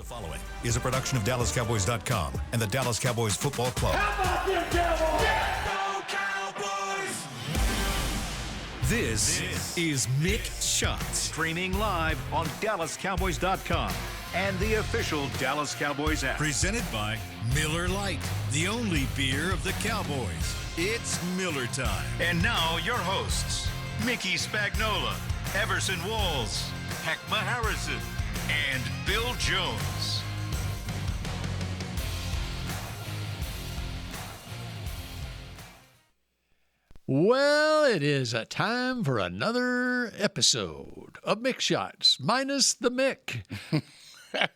following is a production of DallasCowboys.com and the Dallas Cowboys Football Club. How about them Cowboys? Yeah, go Cowboys! This is Mick Shots. Streaming live on DallasCowboys.com and the official Dallas Cowboys app. Presented by Miller Lite, the only beer of the Cowboys. It's Miller time. And now your hosts, Mickey Spagnola, Everson Walls, Hek'ma Harrison, and Bill Jones. Well, it is a time for another episode of Mick Shots, minus the Mick.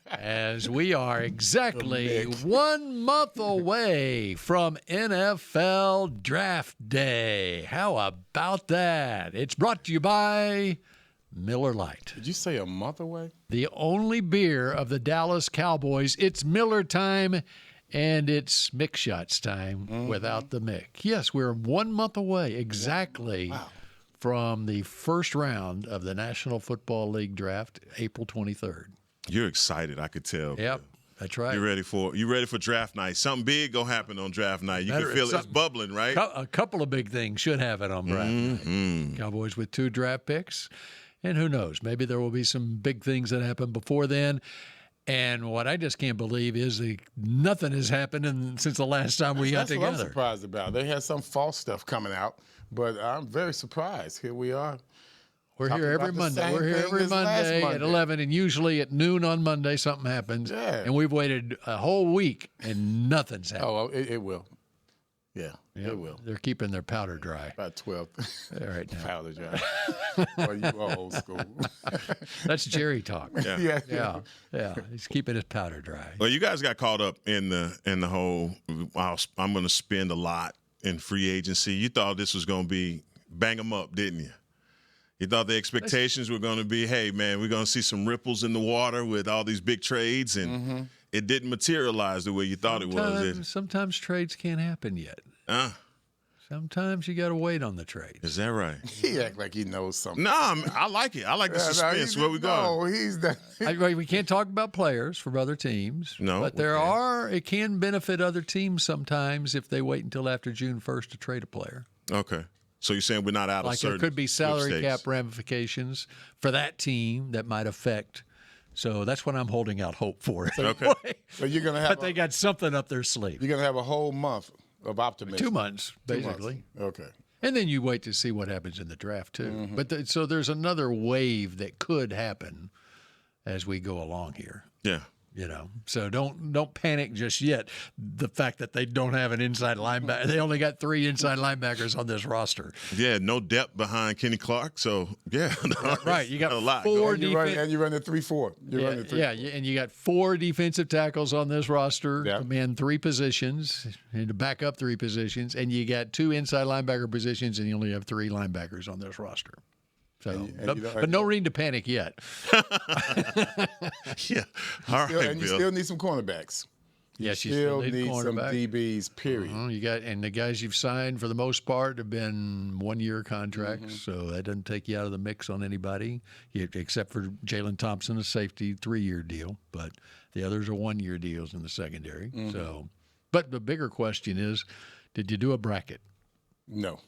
As we are exactly 1 month away from NFL Draft Day. How about that? It's brought to you by Miller Lite. Did you say a month away? The only beer of the Dallas Cowboys. It's Miller time, and it's Mick Shots time without the Mick. Yes, we're 1 month away exactly from the first round of the National Football League draft, April 23rd. You're excited, I could tell. Yep, that's right. You ready for draft night? Something big gonna happen on draft night. You can feel it's bubbling, right? A couple of big things should happen on draft night. Cowboys with 2 draft picks, and who knows? Maybe there will be some big things that happen before then. And what I just can't believe is that nothing has happened since the last time we got together. That's what I'm surprised about. They had some false stuff coming out, but I'm very surprised. Here we are. We're here every Monday. We're here every Monday at 11, and usually at noon on Monday something happens. Yeah. And we've waited a whole week, and nothing's happened. Oh, it will. Yeah, it will. They're keeping their powder dry. About 12. All right now. Powder dry. Well, you are old school. That's Jerry talk. Yeah. Yeah. He's keeping his powder dry. Well, you guys got caught up in the whole. I'm going to spend a lot in free agency. You thought this was going to be bang 'em up, didn't you? You thought the expectations were going to be, hey, man, we're going to see some ripples in the water with all these big trades, and it didn't materialize the way you thought it was. Sometimes trades can't happen yet. Sometimes you got to wait on the trade. Is that right? He act like he knows something. No, I like it. I like the suspense. Where we going? No, he's that. We can't talk about players from other teams. No, but it can benefit other teams sometimes if they wait until after June 1st to trade a player. Okay. So you're saying we're not out of certain there could be salary stakes. cap ramifications for that team that might affect. So that's what I'm holding out hope for. Okay. So you're gonna have. But they got something up their sleeve. You're gonna have a whole month of optimism. 2 months, basically. 2 months. Okay. And then you wait to see what happens in the draft too. But so there's another wave that could happen as we go along here. Yeah. So don't panic just yet. The fact that they don't have an inside linebacker, they only got 3 inside linebackers on this roster. Yeah, no depth behind Kenny Clark. So Right. You got a lot. 4 And you run the 3-4. And you got 4 defensive tackles on this roster Yeah. to man 3 positions and to back up 3 positions, and you got 2 inside linebacker positions, and you only have 3 linebackers on this roster. So, but no reason to panic yet. Yeah. All right, And you Bill. still need some cornerbacks. Yes, you Still need need some cornerback. DBs, period. And the guys you've signed for the most part have been 1-year contracts, so that doesn't take you out of the mix on anybody, except for Jalen Thompson, a safety 3-year deal. But the others are 1-year deals in the secondary. So, but the bigger question is, did you do a bracket? No.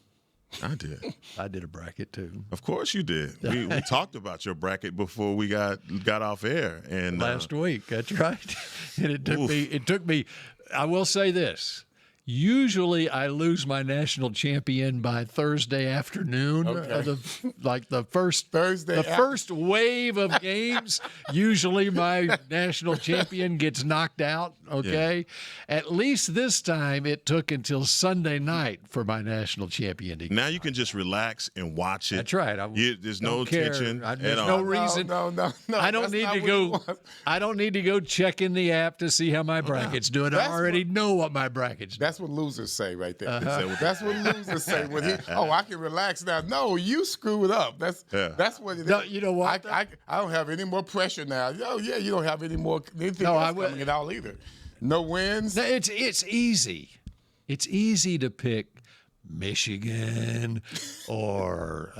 I did. I did a bracket too. Of course you did. We talked about your bracket before we got off air, and Last week, that's right. And it took me. I will say this: usually, I lose my national champion by Thursday afternoon. Okay. The first Thursday. first wave of games. Usually, my national champion gets knocked out. Okay, at least this time it took until Sunday night for my national champion to. now you can just relax and watch it. That's right. There's no tension There's at all. no reason. No. I don't need to go. I don't need to go check in the app to see how my bracket's doing. I already know what my bracket's doing. That's what losers say right there. That's what losers say when I can relax now. No, you screwed up. That's what it is. No, you know what? I don't have any more pressure now. Oh yeah, you don't have any more anything else coming at all either. No wins. No, it's easy. It's easy to pick Michigan or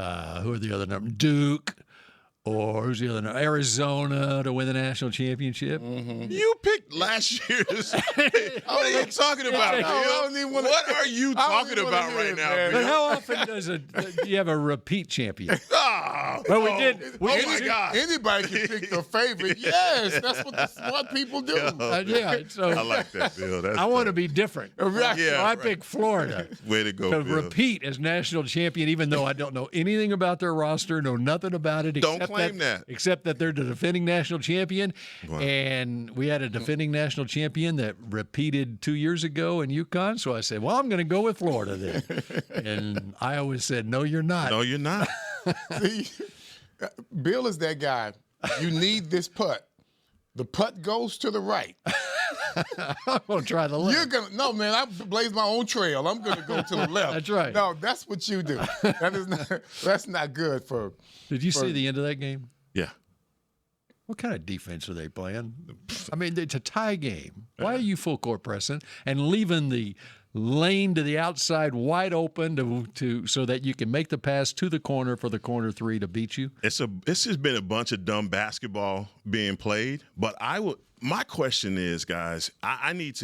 who are the other numbers? Duke or who's the other? Arizona to win the national championship. You picked last year's. What are you talking about? No, I don't even wanna- What are you I don't talking even wanna about hear right it, now, man. But Bill? how often do you have a repeat champion? Ah, Well, we oh, did. Oh my God! Anybody can pick their favorite. Yes, that's what the smart people do. Yeah. So I like that, Bill. That's I want to dope. be different. Right. Yeah, So I right. picked Florida Way to go, to Bill. repeat as national champion, even though I don't know anything about their roster, know nothing about it. Don't Except claim that. Except that they're the defending national champion. Wow. And we had a defending national champion that repeated 2 years ago in UConn. So I said, well, I'm going to go with Florida then. And I always said, no, you're not. No, you're not. See, Bill is that guy. You need this putt. The putt goes to the right. I'm going to try the left. You're gonna no man. I blaze my own trail. I'm gonna go to the left. That's right. No, that's what you do. That is not. That's not good for. Did you see the end of that game? Yeah. What kind of defense are they playing? I mean, it's a tie game. Why are you full court pressing and leaving the lane to the outside wide open to so that you can make the pass to the corner for the corner three to beat you? It's just been a bunch of dumb basketball being played. But my question is, guys, I need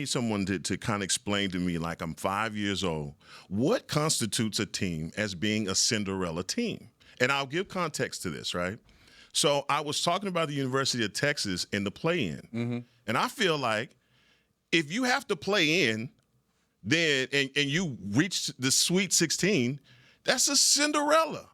someone to kind of explain to me, like I'm 5 years old, what constitutes a team as being a Cinderella team? And I'll give context to this, right? So I was talking about the University of Texas in the play-in, and I feel like if you have to play in, then and you reach the Sweet 16, that's a Cinderella.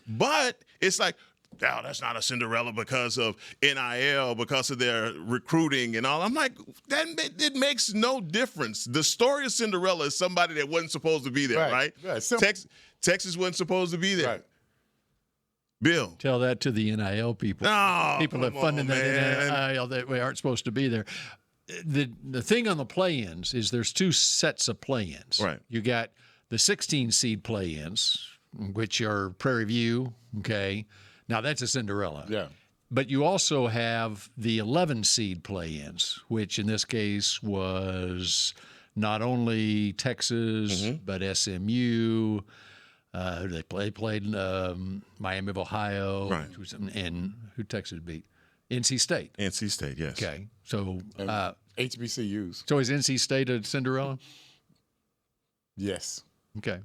But it's like, no, that's not a Cinderella because of NIL, because of their recruiting and all. I'm like, it makes no difference. The story of Cinderella is somebody that wasn't supposed to be there, right? Texas wasn't supposed to be there. Right. Bill. Tell that to the NIL people. No, people that come funded on, that man. NIL that we aren't supposed to be there. The thing on the play-ins is there's two sets of play-ins. Right. You got the 16 seed play-ins, which are Prairie View. Okay. Now that's a Cinderella. Yeah. But you also have the 11 seed play-ins, which in this case was not only Texas but SMU. They played Miami of Ohio, Right. and who Texas beat? NC State. NC State, yes. Okay, so HBCUs. so is NC State a Cinderella? Yes. Okay,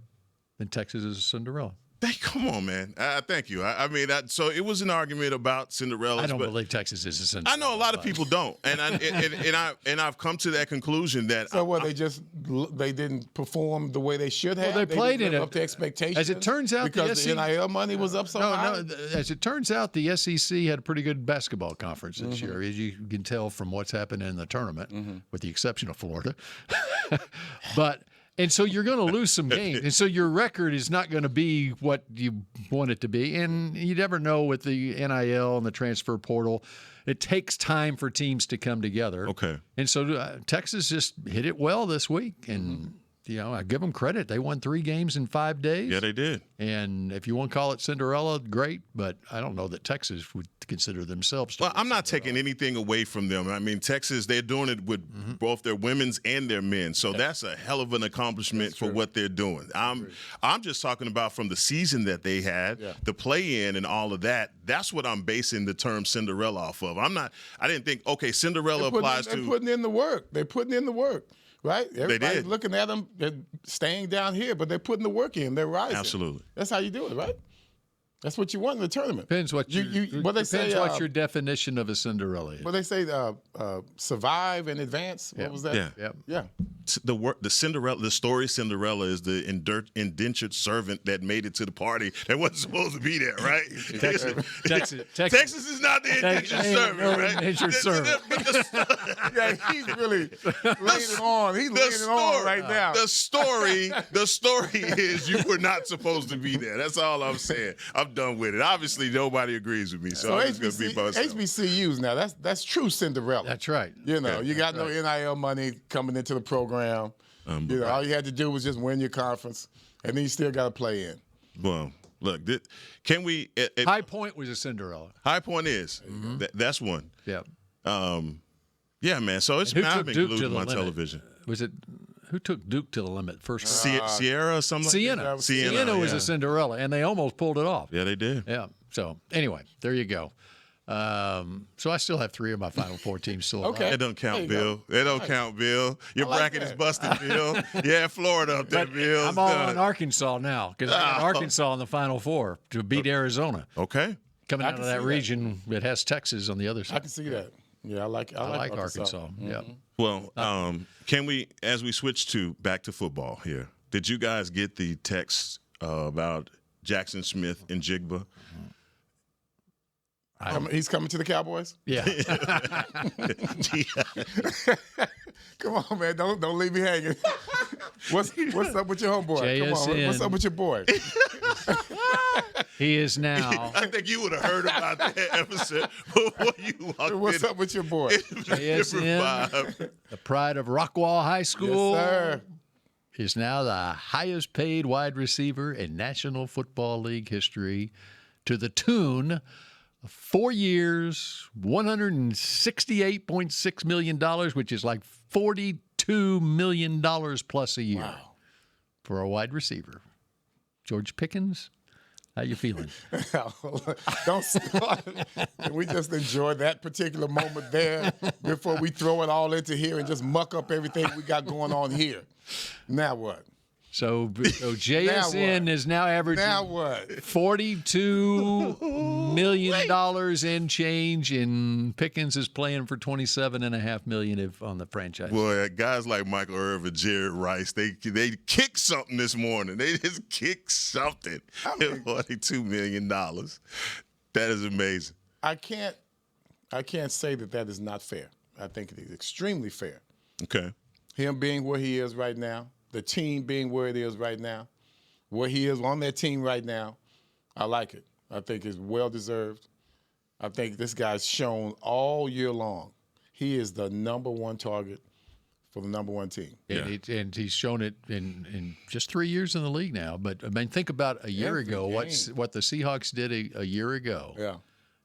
then Texas is a Cinderella. Hey, come on, man. Thank you. I mean, so it was an argument about Cinderellas. I don't but believe Texas is a Cinderella. I know a lot of people don't, and I've come to that conclusion that So what? They didn't perform the way they should have. Well, they played didn't in live it. up to expectations. As it turns out, because the NIL money was up so high. No, as it turns out, the SEC had a pretty good basketball conference this year, as you can tell from what's happened in the tournament, with the exception of Florida. And so you're going to lose some games. And so your record is not going to be what you want it to be. And you never know with the NIL and the transfer portal. It takes time for teams to come together. Okay. And so Texas just hit it well this week. And, I give them credit. They won 3 games in 5 days. Yeah, they did. And if you want to call it Cinderella, great. But I don't know that Texas would consider themselves. Well, I'm not taking anything away from them. I mean, Texas, they're doing it with both their women's and their men. So that's a hell of an accomplishment for what they're doing. I'm just talking about from the season that they had, the play-in and all of that. That's what I'm basing the term Cinderella off of. I didn't think, okay, Cinderella applies to. They're putting in the work. They're putting in the work. Right? Everybody's did. looking at them. They're staying down here, but they're putting the work in. They're rising. Absolutely. That's how you do it, right? That's what you want in the tournament. Depends what what your definition of a Cinderella is. What they say, survive and advance. What was that? Yeah. The Cinderella, the story Cinderella is the indentured servant that made it to the party that wasn't supposed to be there, right? Texas is not the indentured servant, right? Indentured servant. Yeah, he's really laying it on. He's laying it on right now. The story is you were not supposed to be there. That's all I'm saying. I'm done with it. Obviously, nobody agrees with me, so I'm just going to be myself. HBCUs now, that's true Cinderella. That's right. You got no NIL money coming into the program. All you had to do was just win your conference, and then you still got to play in. Well, look, can we? High Point was a Cinderella. High Point is. That's one. Yeah. Yeah, man. So it's I've been glued to my television. Was it? Who took Duke to the limit first? Sierra or something? Siena. Siena Was a Cinderella, and they almost pulled it off. Yeah, they did. Yeah. So anyway, there you go. So I still have 3 of my Final Four teams still alive. Okay. It don't count, Bill. It don't count, Bill. Your like bracket that. is busted, Bill. Yeah, Florida up there, But Bill. I'm all on Arkansas now because I got Arkansas in the Final Four to beat Arizona. Okay. Coming I out can of that see that. region that has Texas on the other I side. can see that. Yeah, I like Arkansas. Yeah. Well, can we, as we switch back to football here, did you guys get the text about Jackson Smith and Jigba? He's coming to the Cowboys? Yeah. Come on, man. Don't leave me hanging. What's up with your homeboy? Come on. JSN. What's up with your boy? He is now. I think you would have heard about that episode before you walked What's in. up with your boy? JSN, the pride of Rockwall High School, Yes, sir. is now the highest paid wide receiver in National Football League history to the tune of 4 years, $168.6 million, which is like $42 million plus a year for a wide receiver. George Pickens, how you feeling? Don't start. Can we just enjoy that particular moment there before we throw it all into here and just muck up everything we got going on here? Now what? So JSN is now averaging Now what? $42 million in change, and Pickens is playing for $27.5 million if on the franchise. Boy, guys like Michael Irvin, Jared Rice, they kicked something this morning. They just kicked something. $42 million. That is amazing. I can't say that is not fair. I think it is extremely fair. Okay. Him being where he is right now, the team being where it is right now, where he is on that team right now, I like it. I think it's well-deserved. I think this guy's shown all year long he is the number one target for the number one team. And he's shown it in just 3 years in the league now. But, I mean, think about a year ago, what the Seahawks did a year ago. Yeah.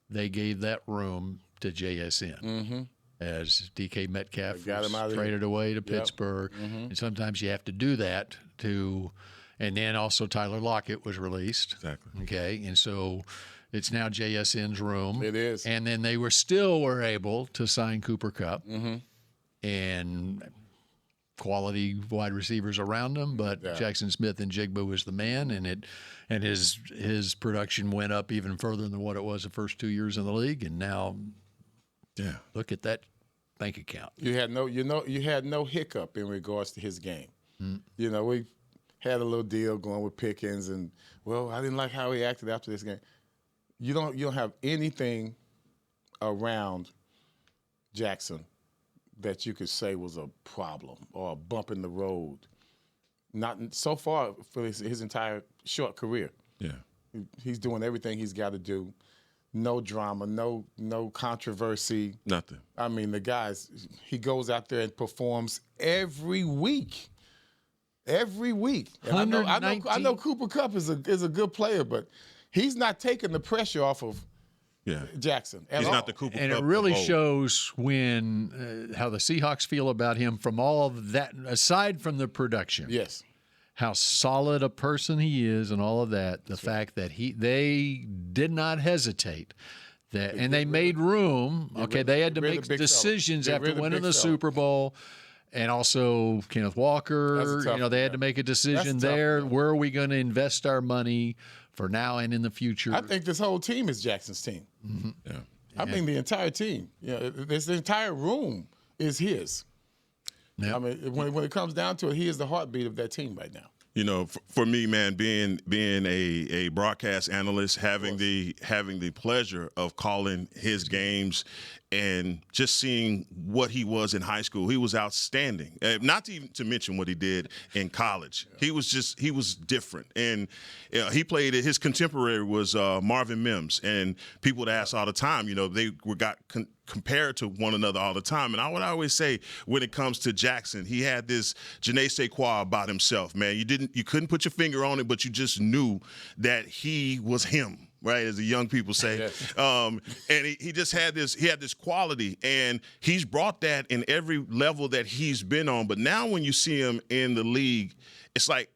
They gave that room to JSN. As DK Metcalf was traded away to Pittsburgh. And sometimes you have to do that and then also Tyler Lockett was released. Exactly. Okay, and so it's now JSN's room. It is. And then they were able to sign Cooper Kupp and quality wide receivers around him, but Jackson Smith and Jigba was the man, and his production went up even further than what it was the first 2 years in the league, and now look at that bank account. You had no hiccup in regards to his game. You know, we had a little deal going with Pickens, and I didn't like how he acted after this game. You don't have anything around Jackson that you could say was a problem or a bump in the road. Not so far for his entire short career. Yeah. He's doing everything he's got to do. No drama, no controversy. Nothing. I mean, he goes out there and performs every week. Every week. And I know Cooper Kupp is a good player, but he's not taking the pressure off of Jackson at all. He's not the Cooper Kupp. And it really shows when how the Seahawks feel about him from all of that, aside from the production. Yes. How solid a person he is and all of that, the fact that they did not hesitate. And they made room. Okay, they had to make decisions after winning the Super Bowl. And also Kenneth Walker, they had to make a decision there. Where are we going to invest our money for now and in the future? I think this whole team is Jackson's team. Yeah. I mean, the entire team. This entire room is his. Yep. I mean, when it comes down to it, he is the heartbeat of that team right now. You know, for me, man, being a broadcast analyst, having the pleasure of calling his games and just seeing what he was in high school, he was outstanding. Not to mention what he did in college. Yeah. He was different, and he played. His contemporary was Marvin Mims, and people would ask all the time. They got compared to one another all the time. And I would always say, when it comes to Jackson, he had this je ne sais quoi about himself, man. You couldn't put your finger on it, but you just knew that he was him, right? As the young people say. Yes. And he just had this quality, and he's brought that in every level that he's been on. But now when you see him in the league, it's like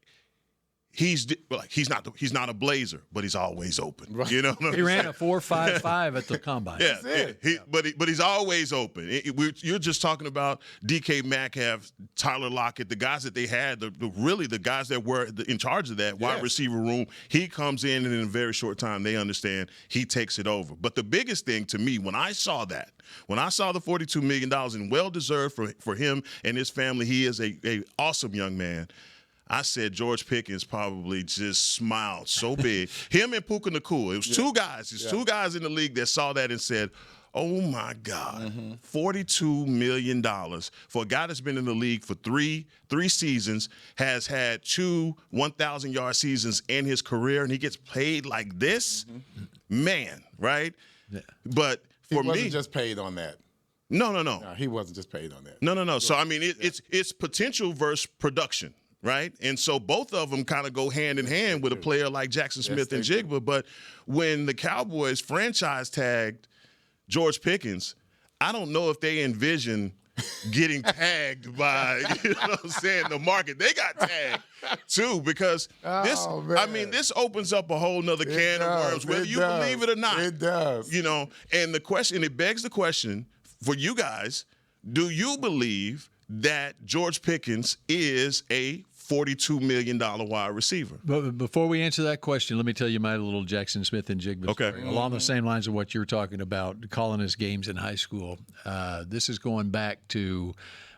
he's not a Blazer, but he's always open. Right. You know what I'm He saying? ran a 4.55 at the combine. Yeah, but he's always open. You're just talking about DK Metcalf, Tyler Lockett, the guys that they had, the guys that were in charge of that wide receiver room. He comes in, and in a very short time, they understand he takes it over. But the biggest thing to me, when I saw the $42 million, and well-deserved for him and his family, he is a awesome young man. I said George Pickens probably just smiled so big. Him and Puka Nacua. It was two guys. There's two guys in the league that saw that and said, oh, my God, $42 million for a guy that's been in the league for three seasons, has had 2 1,000-yard seasons in his career, and he gets paid like this? Man, right? Yeah. But for me— He wasn't just paid on that. No. He wasn't just paid on that. No. So, I mean, it's potential versus production. Right? And so both of them kind of go hand in hand with a player like Jackson Smith and Jigba. But when the Cowboys franchise tagged George Pickens, I don't know if they envision getting tagged by, you know what I'm saying, the market. They got tagged too, because this opens up a whole nother can of worms, whether you believe it or not. It does. You know, and it begs the question for you guys, do you believe that George Pickens is a $42 million wide receiver? But before we answer that question, let me tell you my little Jackson Smith and Jigba story. Along the same lines of what you're talking about, calling his games in high school. This is going back to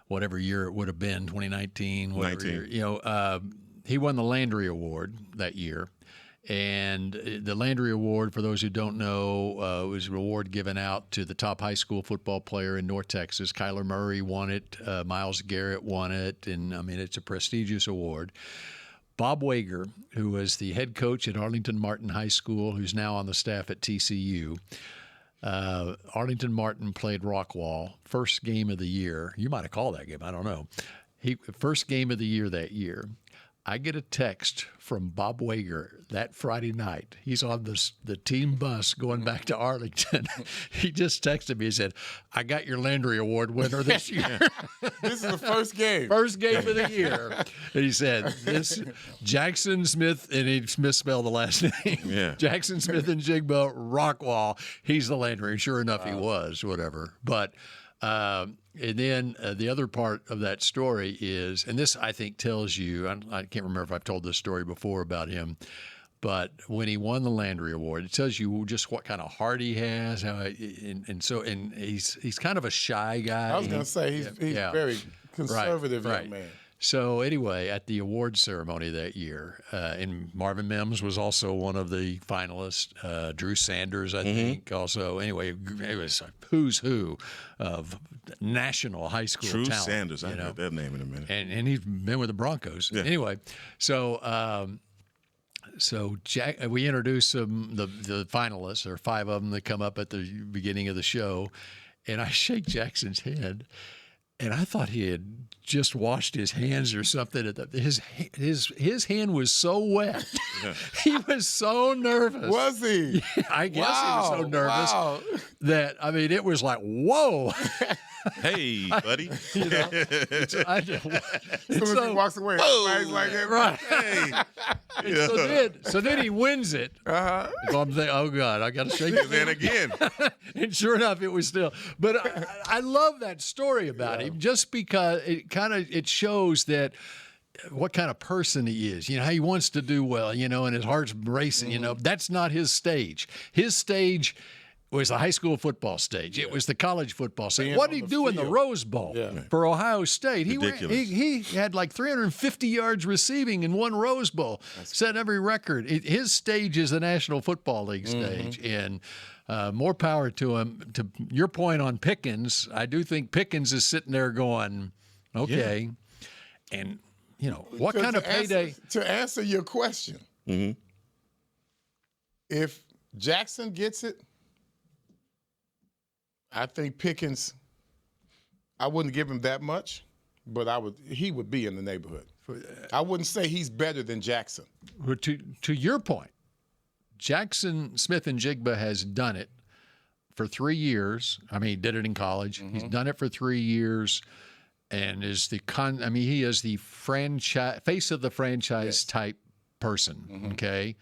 whatever year it would have been, 2019, whatever year. You know, he won the Landry Award that year. And the Landry Award, for those who don't know, was an award given out to the top high school football player in North Texas. Kyler Murray won it. Myles Garrett won it. And, I mean, it's a prestigious award. Bob Wager, who was the head coach at Arlington Martin High School, who's now on the staff at TCU. Arlington Martin played Rockwall, first game of the year. You might have called that game. I don't know. First game of the year that year. I get a text from Bob Wager that Friday night. He's on the team bus going back to Arlington. He just texted me and said, I got your Landry Award winner this year. This is the first game. First game of the year. And he said, this Jackson Smith, and he misspelled the last name. Yeah. Jackson Smith and Jigba Rockwall. He's the Landry. And sure enough, he was, whatever. But and then the other part of that story is, and this I think tells you, I can't remember if I've told this story before about him, but when he won the Landry Award, it tells you just what kind of heart he has, and he's kind of a shy guy. I was going to say he's very conservative young man. So anyway, at the award ceremony that year, and Marvin Mims was also one of the finalists. Drew Sanders, I think, also. Anyway, it was a who's who of national high school talent. Drew Sanders, I heard that name in a minute. And he's been with the Broncos. Yeah. Anyway, so we introduced the finalists. There are 5 of them that come up at the beginning of the show, and I shake Jackson's head. And I thought he had just washed his hands or something. His hand was so wet. He was so nervous. Was he? Yeah, I guess he was so nervous that, I mean, it was like, whoa. Hey, buddy. As soon as he walks away, everybody's like, hey, right. Hey. So then he wins it. So I'm thinking, oh, God, I got to shake his hand again. And sure enough, it was still. But I love that story about him just because it shows that what kind of person he is, how he wants to do well, and his heart's racing, That's not his stage. His stage was the high school football stage. It was the college football stage. What did he do in the Rose Bowl for Ohio State? He had like 350 yards receiving in one Rose Bowl. Set every record. His stage is the National Football League stage, and more power to him. To your point on Pickens, I do think Pickens is sitting there going, okay, and what kind of payday? To answer your question, if Jackson gets it, I think Pickens, I wouldn't give him that much, but he would be in the neighborhood. I wouldn't say he's better than Jackson. To your point, Jackson Smith and Jigba has done it for 3 years. I mean, he did it in college. He's done it for 3 years, and is he is the franchise face of the franchise type person, okay?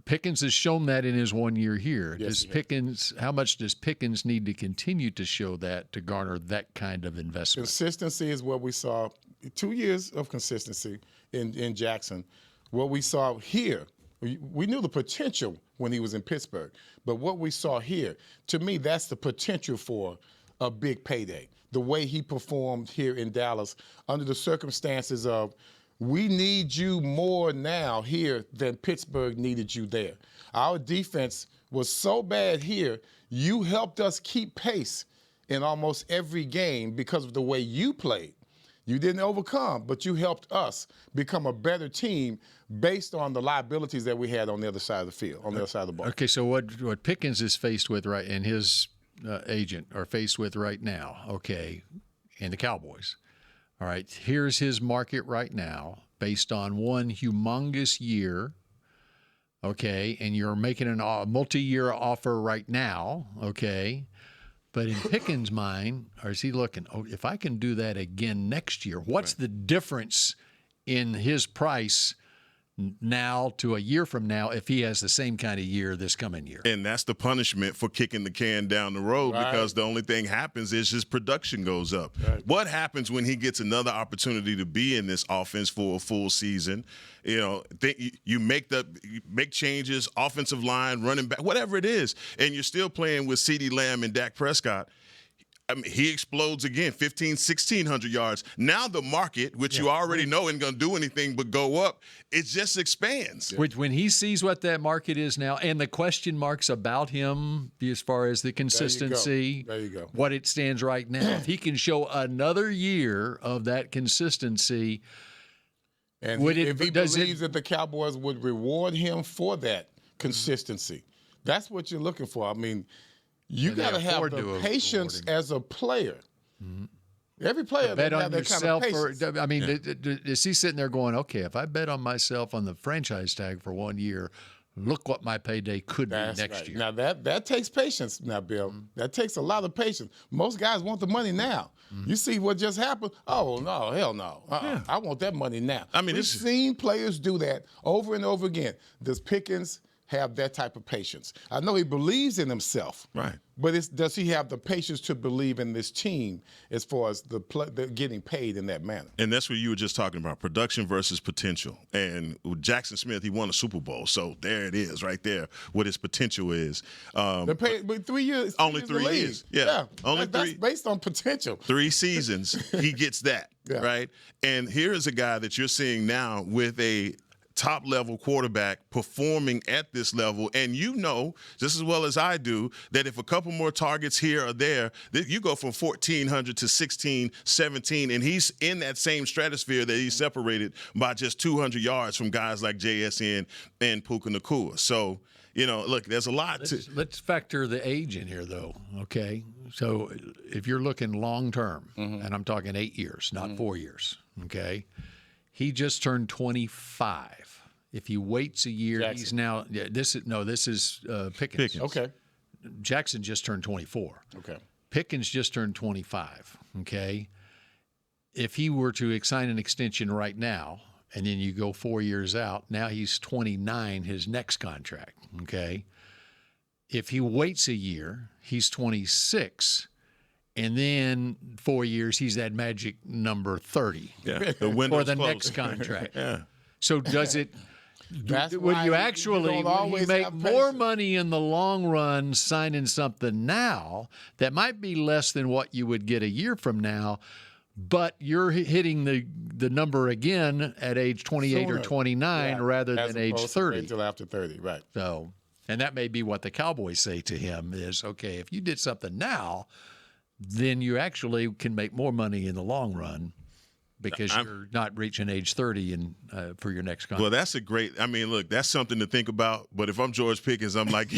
Pickens has shown that in his 1 year here. Yes, How much does Pickens need to continue to show that to garner that kind of investment? Consistency is what we saw. 2 years of consistency in Jackson. What we saw here, we knew the potential when he was in Pittsburgh, but what we saw here, to me, that's the potential for a big payday. The way he performed here in Dallas under the circumstances of, we need you more now here than Pittsburgh needed you there. Our defense was so bad here, you helped us keep pace in almost every game because of the way you played. You didn't overcome, but you helped us become a better team based on the liabilities that we had on the other side of the field, on the other side of the ball. Okay, so what Pickens is faced with and his agent are faced with right now, okay, and the Cowboys. All right, here's his market right now based on one humongous year, okay, and you're making a multi-year offer right now, okay, but in Pickens' mind, or is he looking, if I can do that again next year, what's the difference in his price now to a year from now if he has the same kind of year this coming year? And that's the punishment for kicking the can down the road, Right. because the only thing happens is his production goes up. Right. What happens when he gets another opportunity to be in this offense for a full season? You know, you make changes, offensive line, running back, whatever it is, and you're still playing with CeeDee Lamb and Dak Prescott. I mean, he explodes again, 1,600 yards. Now the market, which you already know isn't going to do anything but go up, it just expands. When he sees what that market is now and the question marks about him as far as the consistency, There you go. what it stands right now, if he can show another year of that consistency, And if he believes that the Cowboys would reward him for that consistency, that's what you're looking for. I mean, you got to have the patience as a player. Every player bet doesn't on have that kind of yourself. patience. I mean, is he sitting there going, okay, if I bet on myself on the franchise tag for 1 year, look what my payday could That's be next right. year. Now that takes patience. Now, Bill, that takes a lot of patience. Most guys want the money now. You see what just happened? Oh no, hell no! I want that money now. I mean, we've seen players do that over and over again. Does Pickens have that type of patience? I know he believes in himself, Right. But does he have the patience to believe in this team as far as the getting paid in that manner? And that's what you were just talking about, production versus potential. And with Jackson Smith, he won a Super Bowl. So there it is right there, what his potential is. But 3 years. Only he's in 3 the league. years. Yeah. Only that's three. based on potential. 3 seasons, he gets that, Yeah. right? And here is a guy that you're seeing now with a top-level quarterback performing at this level, and you know just as well as I do that if a couple more targets here or there, that you go from 1,400 to 16, 17, and he's in that same stratosphere that he's separated by just 200 yards from guys like JSN and Puka Nacua. So, you know, look, there's a lot to. Let's factor the age in here, though, okay? So if you're looking long-term, and I'm talking 8 years, not 4 years, okay? He just turned 25. If he waits a year, Jackson. he's now this is Pickens. Okay. Jackson just turned 24. Okay. Pickens just turned 25. Okay. If he were to sign an extension right now, and then you go 4 years out, now he's 29, his next contract. Okay. If he waits a year, he's 26. And then 4 years, he's that magic number 30 Yeah, the for window's the closed. next contract. Yeah. So does it? That's Would why you don't actually would you always make have more patience. money in the long run signing something now that might be less than what you would get a year from now, but you're hitting the number again at age 28 or Sooner. 29 Yeah, rather as than age opposed to 30? wait Until after 30, right? So, and that may be what the Cowboys say to him is, okay, if you did something now, then you actually can make more money in the long run because you're not reaching age 30 and for your next contract. Well, that's a great. I mean, look, that's something to think about. But if I'm George Pickens, I'm like,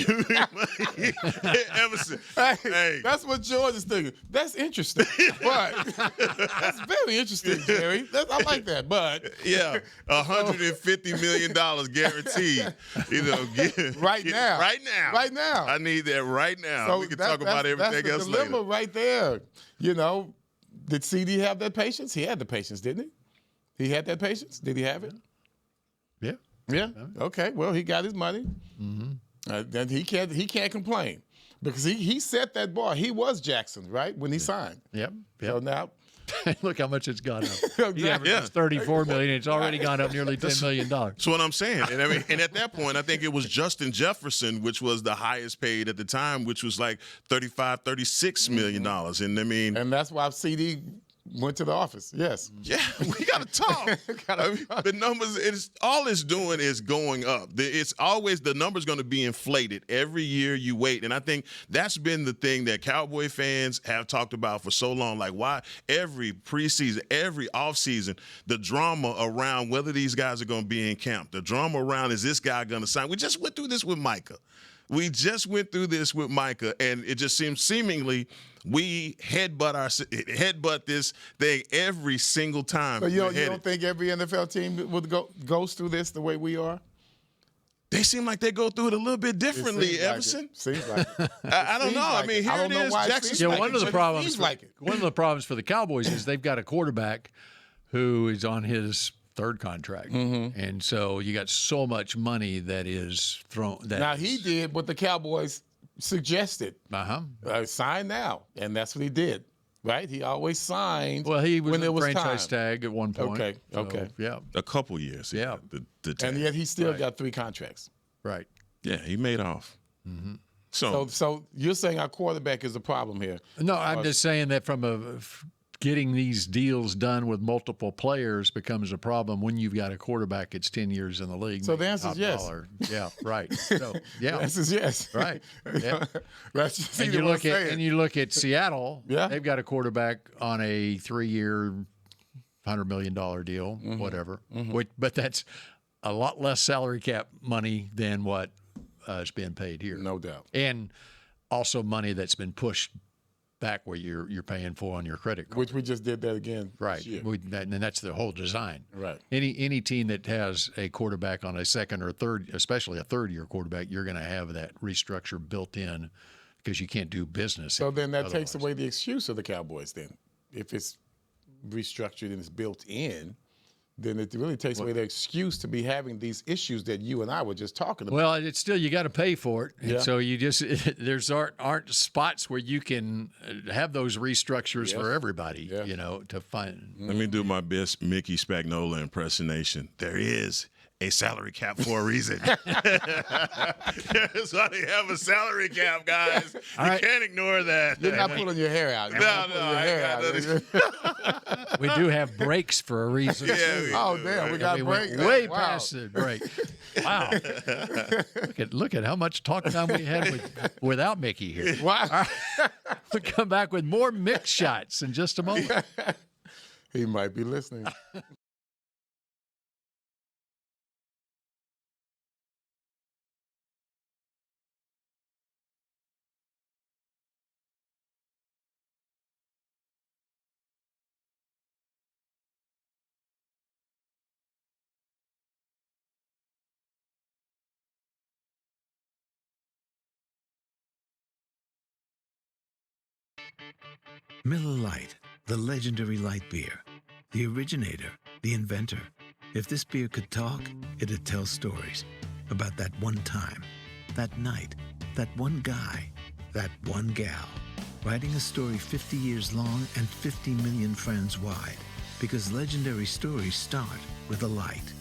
Everson. Hey, That's what George is thinking. That's interesting. But that's very interesting, Jerry. I like that. But yeah, $150 million guaranteed. You know, right now. right now, Right now. I need that right now. So We can talk about everything that's the else dilemma later. right there. You know, did CD have that patience? He had the patience, didn't he? He had that patience. Did he have it? Yeah. Yeah. Okay. Well, he got his money. Then he can't complain because he set that bar. He was Jackson, right, when he signed. Yep. So now, Look how much it's gone up. Exactly. He averages $34 million. It's already gone up nearly $10 million. That's what I'm saying. And I mean, and at that point, I think it was Justin Jefferson, which was the highest paid at the time, which was like $36 million. And I mean, and that's why CD went to the office. Yes. yeah, we got to talk. I mean, the numbers, all it's doing is going up. It's always, the number's going to be inflated every year you wait. And I think that's been the thing that Cowboy fans have talked about for so long. Like, why every preseason, every offseason, the drama around whether these guys are going to be in camp, the drama around, is this guy going to sign? We just went through this with Micah. And it just seems seemingly we headbutt this thing every single time. So you don't think every NFL team goes through this the way we are? They seem like they go through it a little bit differently, Everson. Seems like it. I don't know. Like I mean, here I don't it know is. why it Jackson. seems like one it, of the but it problems. seems like it. One of the problems for the Cowboys is they've got a quarterback who is on his third contract, and so you got so much money that is thrown. Now he did what the Cowboys suggested. Sign now, and that's what he did. Right? He always signed. Well, he was when there was franchise time. tag at one point. Okay. So, Okay. Yeah. A couple years. Yeah. The tag. And yet he still got 3 contracts. Right. Yeah, he made off. So you're saying our quarterback is the problem here? No, I'm just saying that getting these deals done with multiple players becomes a problem when you've got a quarterback that's 10 years in the league. So the answer is yes. Dollar. Yeah, right. So, yeah. The answer is yes. Right. Yeah. That's just And you look at Seattle. Yeah. They've got a quarterback on a 3-year, $100 million deal, whatever. But that's a lot less salary cap money than what is being paid here. No doubt. And also money that's been pushed back where you're paying for on your credit card. Which we just did that again. Right. This year. And that's the whole design. Right. Any team that has a quarterback on a second or third, especially a third-year quarterback, you're going to have that restructure built in because you can't do business. So then that otherwise. takes away the excuse of the Cowboys then. If it's restructured and it's built in, then it really takes away the excuse to be having these issues that you and I were just talking about. Well, it's still, you got to pay for it. And Yeah. so you just, aren't spots where you can have those restructures for everybody, to find. Let me do my best Mickey Spagnola impersonation. There is a salary cap for a reason. That's why they have a salary cap, guys. You can't ignore that. You're not pulling your hair out. We do have breaks for a reason. Oh, damn, we got We breaks. went way Wow. past the break. Wow. Look at how much talk time we had without Mickey here. Wow. We'll come back with more Mick shots in just a moment. He might be listening. Miller Lite, the legendary light beer. The originator, the inventor. If this beer could talk, it'd tell stories about that one time, that night, that one guy, that one gal. Writing a story 50 years long and 50 million friends wide. Because legendary stories start with a light.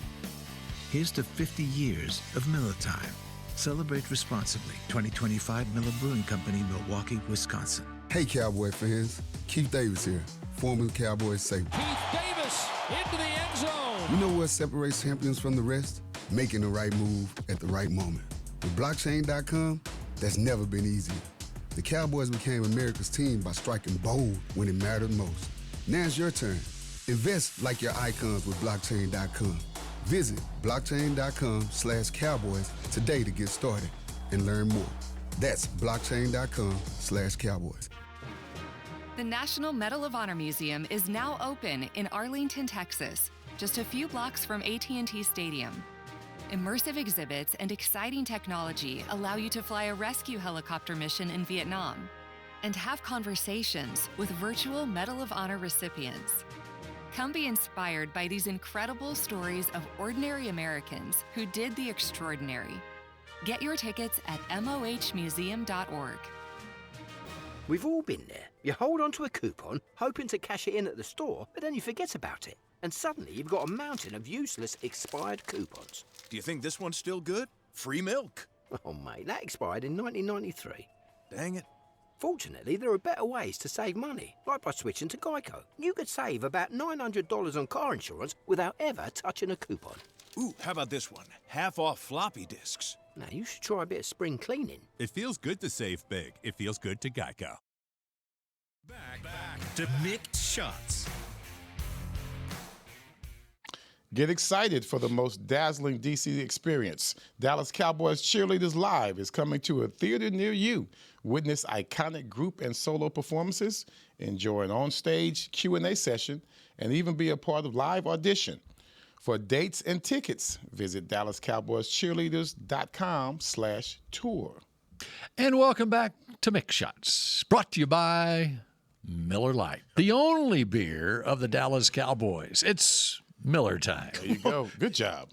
Here's to 50 years of Miller Time. Celebrate responsibly. 2025 Miller Brewing Company, Milwaukee, Wisconsin. Hey, Cowboy fans. Keith Davis here, former Cowboys safety. Keith Davis into the end zone. You know what separates champions from the rest? Making the right move at the right moment. With blockchain.com, that's never been easier. The Cowboys became America's team by striking bold when it mattered most. Now it's your turn. Invest like your icons with blockchain.com. Visit blockchain.com/Cowboys today to get started and learn more. That's blockchain.com/Cowboys. The National Medal of Honor Museum is now open in Arlington, Texas, just a few blocks from AT&T Stadium. Immersive exhibits and exciting technology allow you to fly a rescue helicopter mission in Vietnam and have conversations with virtual Medal of Honor recipients. Come be inspired by these incredible stories of ordinary Americans who did the extraordinary. Get your tickets at mohmuseum.org. We've all been there. You hold onto a coupon, hoping to cash it in at the store, but then you forget about it. And suddenly you've got a mountain of useless expired coupons. Do you think this one's still good? Free milk. Oh, mate, that expired in 1993. Dang it. Fortunately, there are better ways to save money, like by switching to Geico. You could save about $900 on car insurance without ever touching a coupon. Ooh, how about this one? Half off floppy disks. Now, you should try a bit of spring cleaning. It feels good to save big. It feels good to Geico. Back to Mick Shots. Get excited for the most dazzling DC experience. Dallas Cowboys Cheerleaders Live is coming to a theater near you. Witness iconic group and solo performances, enjoy an on-stage Q&A session, and even be a part of live audition. For dates and tickets, visit DallasCowboysCheerleaders.com/tour. And welcome back to Mick Shots, brought to you by Miller Lite, the only beer of the Dallas Cowboys. It's Miller time. There you go. Good job.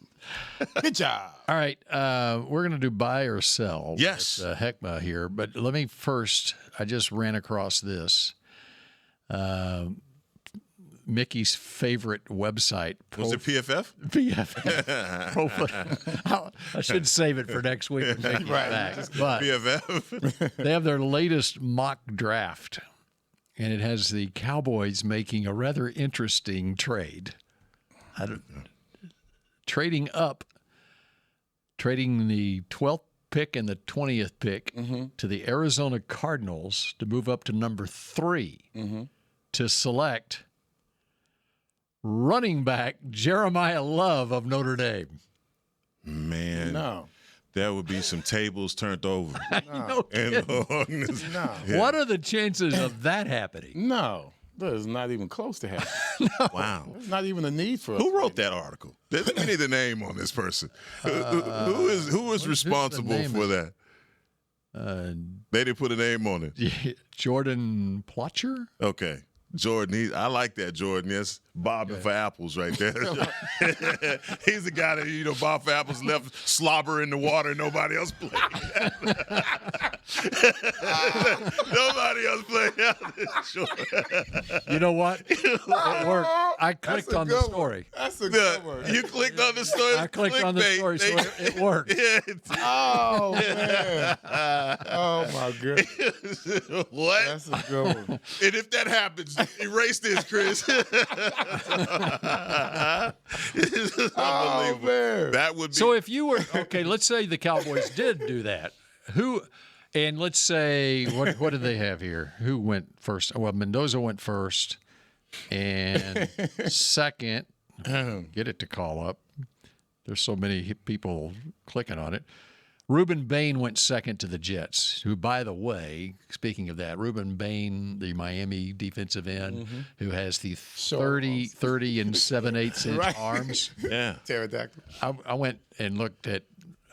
Good job. All right, we're going to do buy or sell. Yes. With, Hek'ma here, but let me first, I just ran across this. Mickey's favorite website. Was it PFF? PFF. I should save it for next week and take it back. But PFF. they have their latest mock draft, and it has the Cowboys making a rather interesting trade. Trading the 12th pick and the 20th pick to the Arizona Cardinals to move up to number 3 to select running back Jeremiah Love of Notre Dame. Man. No. That would be some tables turned over. No. What are the chances of that happening? No. That is not even close to happening. Wow. There's not even a need for it. Who wrote that article? We need a name on this person. Who was responsible for that? They didn't put a name on it. Jordan Plotcher? Okay. Jordan, I like that, Jordan. Yes, bobbing for apples right there. He's the guy that, bob for apples, left slobber in the water, nobody else played. Nobody else played. You know what? It worked. I clicked on the story. That's a good one. You clicked on the story? I clicked on the story, so it worked. Oh, man. Oh, my goodness. What? That's a good one. And if that happens, erase this, Chris. Oh, man. That would be. So if you were, okay, let's say the Cowboys did do that. And let's say, what did they have here? Who went first? Well, Mendoza went first. And second, get it to call up. There's so many people clicking on it. Reuben Bain went second to the Jets, who, by the way, speaking of that, Reuben Bain, the Miami defensive end, who has the 30 and 7/8 inch arms. Yeah. Pterodactyl. I went and looked at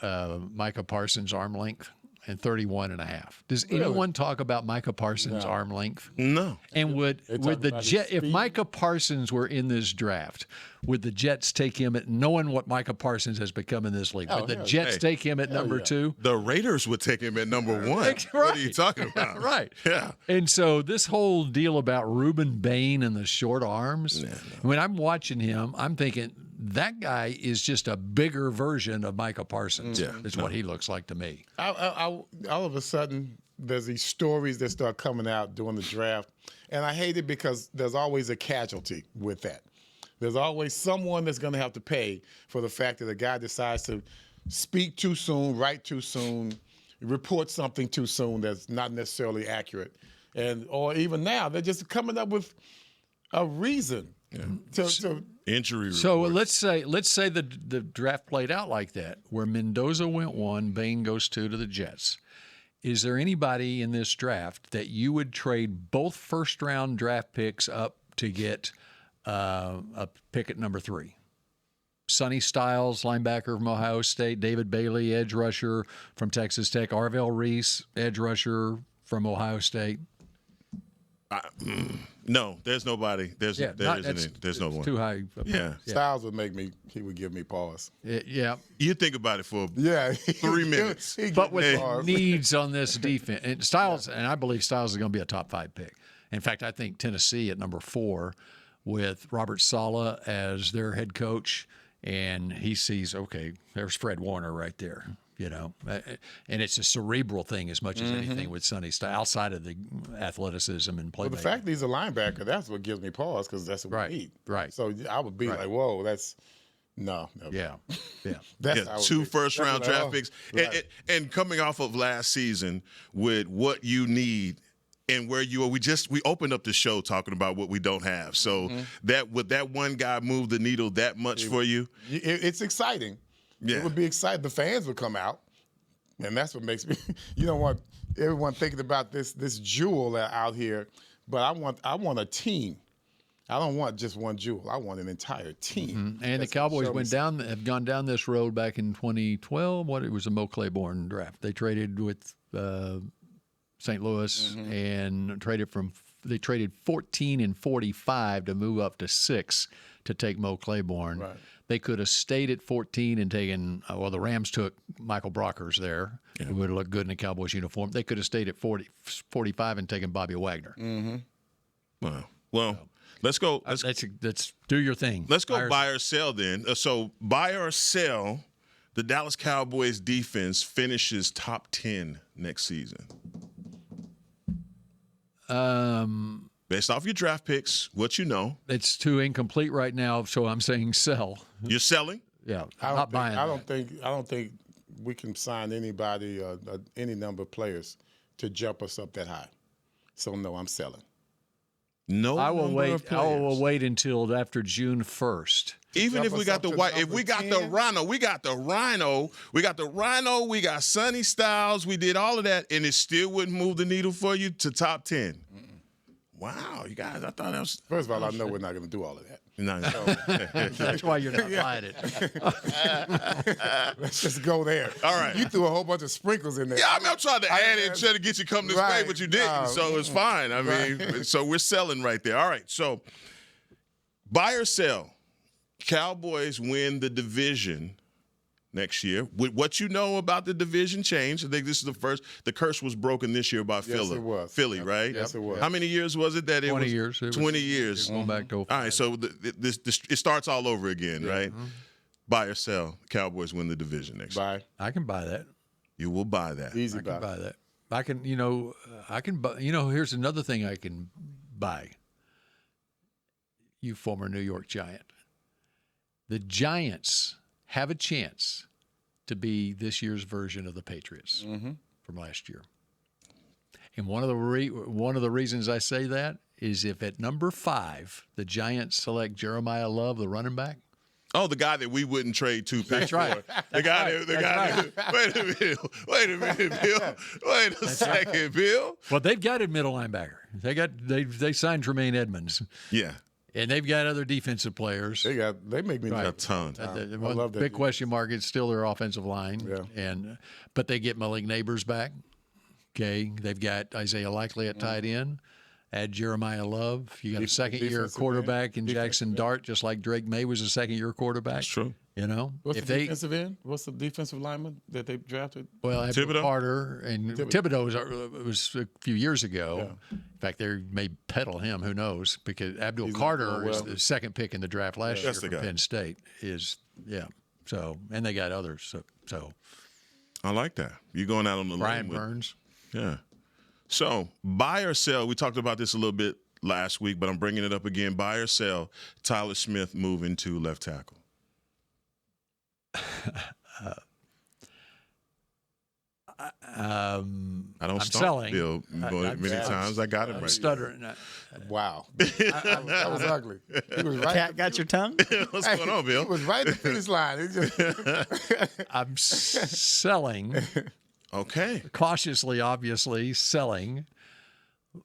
Micah Parsons' arm length. And 31.5. Does anyone talk about Micah Parsons' arm length? No. And would the Jet, if Micah Parsons were in this draft, would the Jets take him at, knowing what Micah Parsons has become in this league, would the Jets take him at number 2? The Raiders would take him at number 1. Right. What are you talking about? Right. Yeah. And so this whole deal about Reuben Bain and the short arms, when I'm watching him, I'm thinking, that guy is just a bigger version of Micah Parsons. Is what he looks like to me. All of a sudden, there's these stories that start coming out during the draft, and I hate it because there's always a casualty with that. There's always someone that's going to have to pay for the fact that a guy decides to speak too soon, write too soon, report something too soon that's not necessarily accurate, or even now they're just coming up with a reason to injury. So let's say the draft played out like that, where Mendoza went 1, Bain goes 2 to the Jets. Is there anybody in this draft that you would trade both first-round draft picks up to get a pick at number 3? Sonny Styles, linebacker from Ohio State, David Bailey, edge rusher from Texas Tech, Arvell Reese, edge rusher from Ohio State. No, there's nobody. There's no one. Too high. Yeah. Styles he would give me pause. Yeah. You think about it for 3 minutes. But with needs on this defense, and Styles, and I believe Styles is going to be a top 5 pick. In fact, I think Tennessee at number 4 with Robert Saleh as their head coach, and he sees, okay, there's Fred Warner right there. And it's a cerebral thing as much as anything with Sonny Styles, outside of the athleticism and playmaking. Well, the fact that he's a linebacker, that's what gives me pause, because that's what we need. Right. So I would be like, whoa, that's no. Yeah. That's 2 first-round draft picks. Right. And coming off of last season with what you need and where you are, we opened up the show talking about what we don't have. So would that one guy move the needle that much for you? It's exciting. Yeah. It would be exciting. The fans would come out, and that's what makes me. You don't want everyone thinking about this jewel out here, but I want a team. I don't want just one jewel. I want an entire team. And the Cowboys have gone down this road back in 2012. It was a Mo Claiborne draft. They traded with St. Louis and they traded 14 and 45 to move up to 6 to take Mo Claiborne. Right. They could have stayed at 14 and taken, the Rams took Michael Brockers there, who would have looked good in a Cowboys uniform. They could have stayed at 45 and taken Bobby Wagner. Well, let's go. Let's do your thing. Let's go buy or sell then. So buy or sell, the Dallas Cowboys defense finishes top 10 next season. Based off your draft picks, what you know. It's too incomplete right now, so I'm saying sell. You're selling? Yeah, I don't think we can sign anybody, any number of players, to jump us up that high. So no, I'm selling. I will wait until after June 1st. Even if we got the Rhino, we got the Rhino, we got Sonny Styles, we did all of that, and it still wouldn't move the needle for you to top 10. Wow, you guys, I thought that was... First of all, I know we're not going to do all of that. No. That's why you're not buying it. Let's just go there. All right. You threw a whole bunch of sprinkles in there. Yeah, I'm trying to add it, trying to get you to come this way, but you didn't, so it's fine. I mean, so we're selling right there. All right, so buy or sell. Cowboys win the division next year. With what you know about the division change, I think this is the first. The curse was broken this year by Philly. Yes, it was. Philly, right? Yes, it was. How many years was it that it 20 was? years. 20 years. Going back to 05. All right, so it starts all over again, right? Buy or sell. Cowboys win the division next year. Buy. I can buy that. You will buy that. Easy I can buy. buy that. I can buy. Here's another thing I can buy. You former New York Giant. The Giants have a chance to be this year's version of the Patriots from last year. And one of the reasons I say that is if at number 5 the Giants select Jeremiah Love, the running back. Oh, the guy that we wouldn't trade 2 picks That's right. for. The guy. Wait a minute, Bill. Wait a second, Bill. Well, they've got a middle linebacker. They signed Tremaine Edmonds. Yeah. And they've got other defensive players. They make me a ton. I love that. Big question mark is still their offensive line. Yeah. But they get Malik Neighbors back. Okay. They've got Isaiah Likely at tight end. Add Jeremiah Love. You got a second-year quarterback in Jackson Dart, just like Drake May was a second-year quarterback. That's true. What's the defensive end? What's the defensive lineman that they drafted? Well, Thibodeau? Carter and Thibodeau was a few years ago. Yeah. In fact, they may peddle him. Who knows? Because Abdul Carter is the second pick in the draft last year from Penn State. So, and they got others. So I like that. You're going out on the Brian limb with Burns. Yeah. So buy or sell. We talked about this a little bit last week, but I'm bringing it up again. Buy or sell. Tyler Smith moving to left tackle. I don't stop, selling. Bill. Many times I got it right. Stuttering. Wow. That was ugly. He was right. Cat got your tongue? What's going on, Bill? He was right at the finish line. I'm selling. Okay. Cautiously, obviously, selling.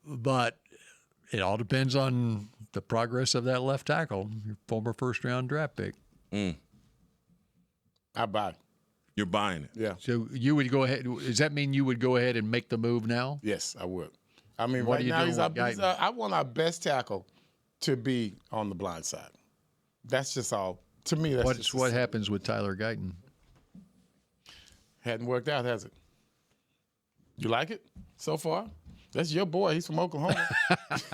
But it all depends on the progress of that left tackle, your former first-round draft pick. I buy. You're buying it. Yeah. So you would go ahead. Does that mean you would go ahead and make the move now? Yes, I would. I mean, What right are you now doing with I want our best tackle to be on the blind side. That's just all. To me, that's just what happens with Tyler Guyton? Hadn't worked out, has it? You like it so far? That's your boy. He's from Oklahoma.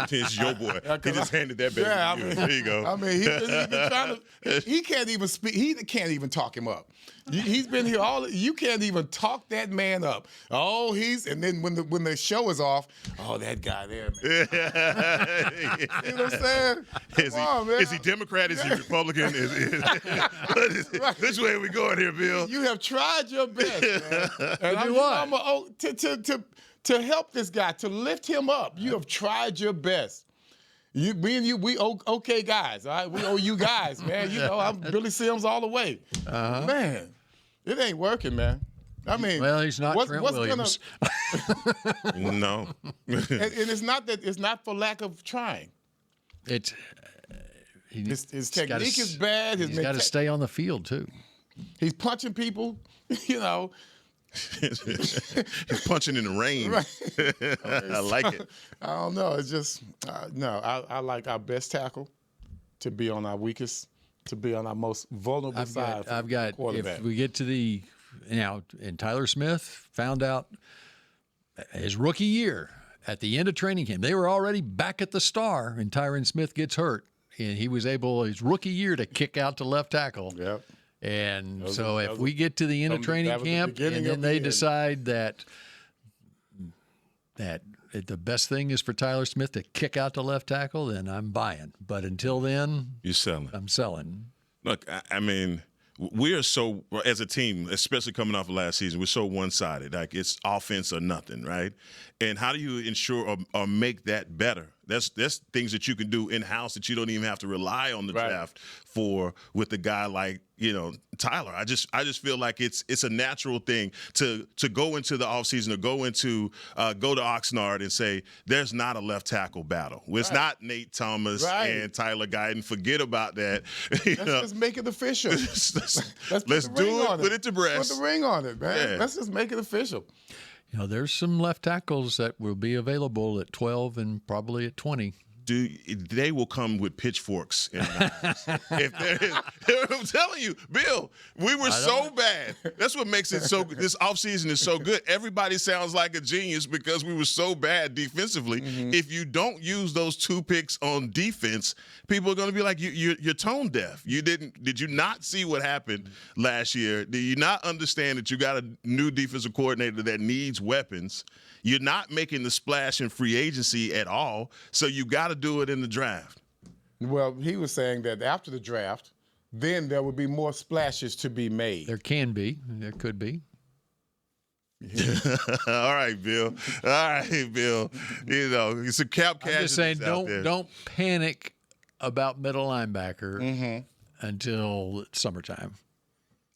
It's your boy. He just handed that baby Yeah, to you. There you go. I mean, he's been trying to. He can't even speak. He can't even talk him up. He's been here all. You can't even talk that man up. Oh, and then when the show is off, oh, that guy there, man. You know what I'm saying? Is he Democrat? Is he Republican? Which way are we going here, Bill? You have tried your best, man. And to help this guy, to lift him up. You have tried your best. Me and you, we okay guys, all right? We owe you guys, man. You know, I'm Billy Sims all the way. Man, it ain't working, man. I mean, well, he's not Trent Williams. No. and it's not that it's not for lack of trying. His technique is bad. He's got to stay on the field too. He's punching people, you know. He's punching in the rain. Right. I like it. I don't know. It's just I like our best tackle to be on our weakest, to be on our most vulnerable side. If we get to and Tyler Smith found out his rookie year at the end of training camp, they were already back at the Star, and Tyron Smith gets hurt, and he was able his rookie year to kick out to left tackle. Yep. And if we get to the end of training camp and then they decide that the best thing is for Tyler Smith to kick out to left tackle, then I'm buying. But until then, you're selling. I'm selling. Look, I mean, we are so, as a team, especially coming off of last season, we're so one-sided. Like, it's offense or nothing, right? And how do you ensure or make that better? That's things that you can do in-house that you don't even have to rely on the draft for with a guy like, Tyler. I just feel like it's a natural thing to go into the offseason or go to Oxnard and say, there's not a left tackle battle. It's not Nate Thomas and Tyler Guyton. Forget about that. Let's just make it official. Let's do it. Put it to breast. Put the ring on it, man. Yeah. Let's just make it official. There's some left tackles that will be available at 12 and probably at 20. They will come with pitchforks in I'm telling you, Bill, we were so bad. That's what makes it so. This offseason is so good. Everybody sounds like a genius because we were so bad defensively. Mm-hmm. If you don't use those 2 picks on defense, people are going to be like, you're tone deaf. Did you not see what happened last year? Do you not understand that you got a new defensive coordinator that needs weapons? You're not making the splash in free agency at all, so you got to do it in the draft. Well, he was saying that after the draft, then there would be more splashes to be made. There can be. There could be. All right, Bill. It's a cap cash. I'm just saying, don't panic about middle linebacker until summertime.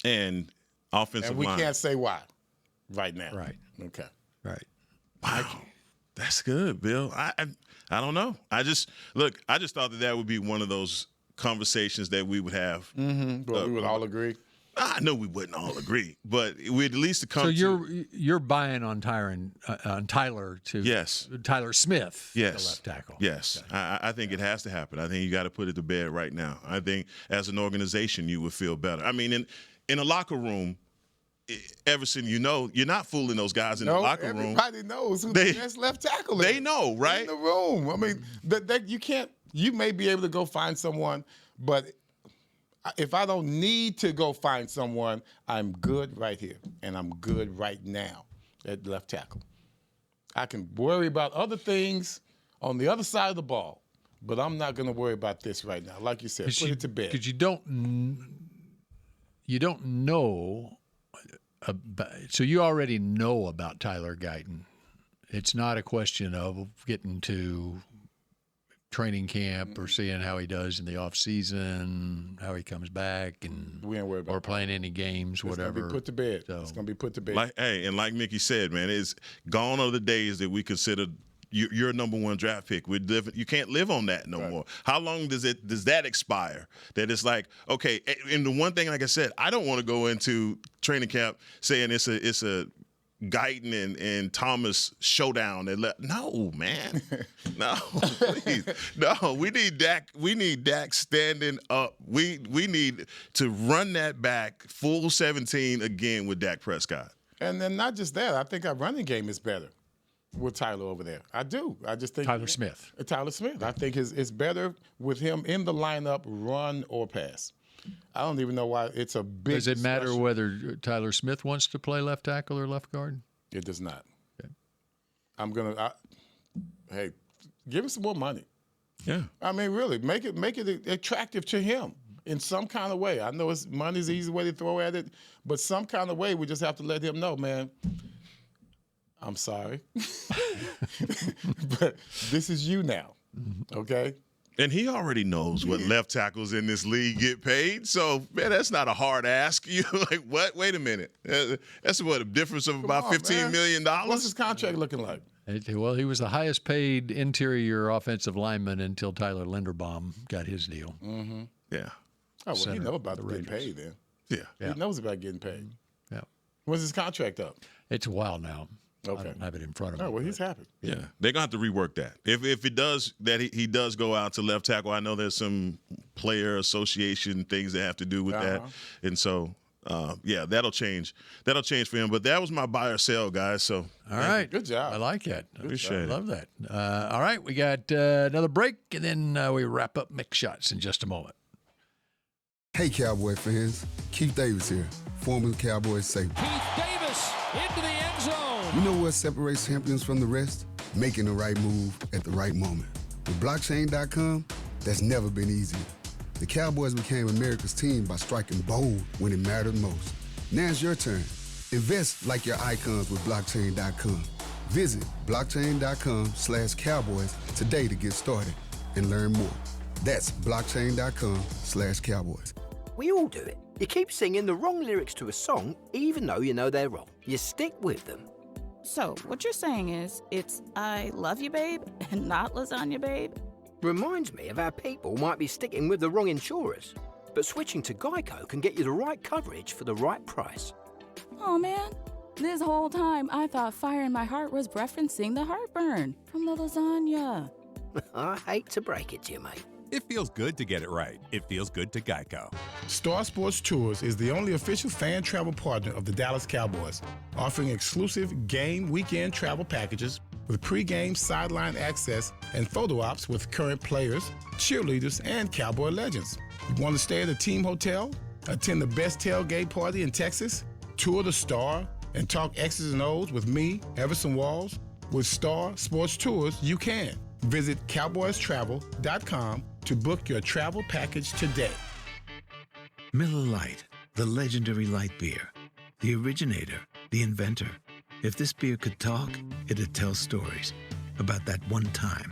And offensive line. And we can't say why right now. Right. Okay. Right. Wow. That's good, Bill. I don't know. I just thought that would be one of those conversations that we would have. Mm-hmm. But we would all agree. I know we wouldn't all agree, but we'd at least come. So you're buying on Tyler Smith, yes, the left tackle. Yes, okay. I think it has to happen. I think you got to put it to bed right now. I think as an organization you would feel better. I mean, in a locker room. Everson, you're not fooling those guys in the locker room. Everybody knows who the best left tackle is. They know, right? In the room. I mean, you can't. You may be able to go find someone, but if I don't need to go find someone, I'm good right here, and I'm good right now at left tackle. I can worry about other things on the other side of the ball, but I'm not going to worry about this right now. Like you said, put it to bed. Because you don't know. So you already know about Tyler Guyton. It's not a question of getting to training camp or seeing how he does in the off season, how he comes back, and we ain't worried about or playing any games, whatever. It's gonna be put to bed. So. It's gonna be put to bed. Like Mickey said, man, it's gone are the days that we consider you're a number 1 draft pick. You can't live on that no more. How long does that expire? That it's like, okay, and the one thing, like I said, I don't want to go into training camp saying it's a Guyton and Thomas showdown. No, man. No, please. No, we need Dak. We need Dak standing up. We need to run that back full 17 again with Dak Prescott. And then not just that, I think our running game is better with Tyler over there. I do. I just think Tyler Smith. Tyler Smith. I think it's better with him in the lineup, run or pass. I don't even know why it's a big. Does it matter discussion. whether Tyler Smith wants to play left tackle or left guard? It does not. Okay. Hey, give him some more money. Yeah. I mean, really, make it attractive to him in some kind of way. I know money's the easy way to throw at it, but some kind of way we just have to let him know, man. I'm sorry, but this is you now. Okay. And he already knows what left tackles in this league get paid. So, man, that's not a hard ask. You're like, what? Wait a minute. That's what, a difference of about $15 million? What's his contract looking like? Well, he was the highest paid interior offensive lineman until Tyler Linderbaum got his deal. Mm-hmm. Yeah. Oh, well, he knows about getting paid then. Yeah. He knows about getting paid. Yeah. When's his contract up? It's a while now. Okay. I don't have it in front of me. Oh, well, he's happy. Yeah. They're going to have to rework that. If it does, that he does go out to left tackle, I know there's some player association things that have to do with that. And so, that'll change. That'll change for him. But that was my buy or sell, guys. So, all right. Good job. I like that. Appreciate it. Love that. All right. We got another break, and then we wrap up Mick Shots in just a moment. Hey, Cowboy fans. Keith Davis here, former Cowboys safety. Keith Davis into the end zone. You know what separates champions from the rest? Making the right move at the right moment. With blockchain.com, that's never been easier. The Cowboys became America's team by striking bold when it mattered most. Now it's your turn. Invest like your icons with blockchain.com. Visit blockchain.com/Cowboys today to get started and learn more. That's blockchain.com/Cowboys. We all do it. You keep singing the wrong lyrics to a song, even though you know they're wrong. You stick with them. So, what you're saying is, it's I love you, babe, and not lasagna, babe? Reminds me of how people might be sticking with the wrong insurers. But switching to Geico can get you the right coverage for the right price. Oh, man. This whole time, I thought Fire in My Heart was referencing the heartburn from the lasagna. I hate to break it to you, mate. It feels good to get it right. It feels good to Geico. Star Sports Tours is the only official fan travel partner of the Dallas Cowboys, offering exclusive game weekend travel packages with pre-game sideline access and photo ops with current players, cheerleaders, and Cowboy legends. You want to stay at a team hotel, attend the best tailgate party in Texas, tour the Star, and talk X's and O's with me, Everson Walls? With Star Sports Tours, you can. Visit cowboystravel.com to book your travel package today. Miller Lite, the legendary light beer. The originator, the inventor. If this beer could talk, it'd tell stories about that one time,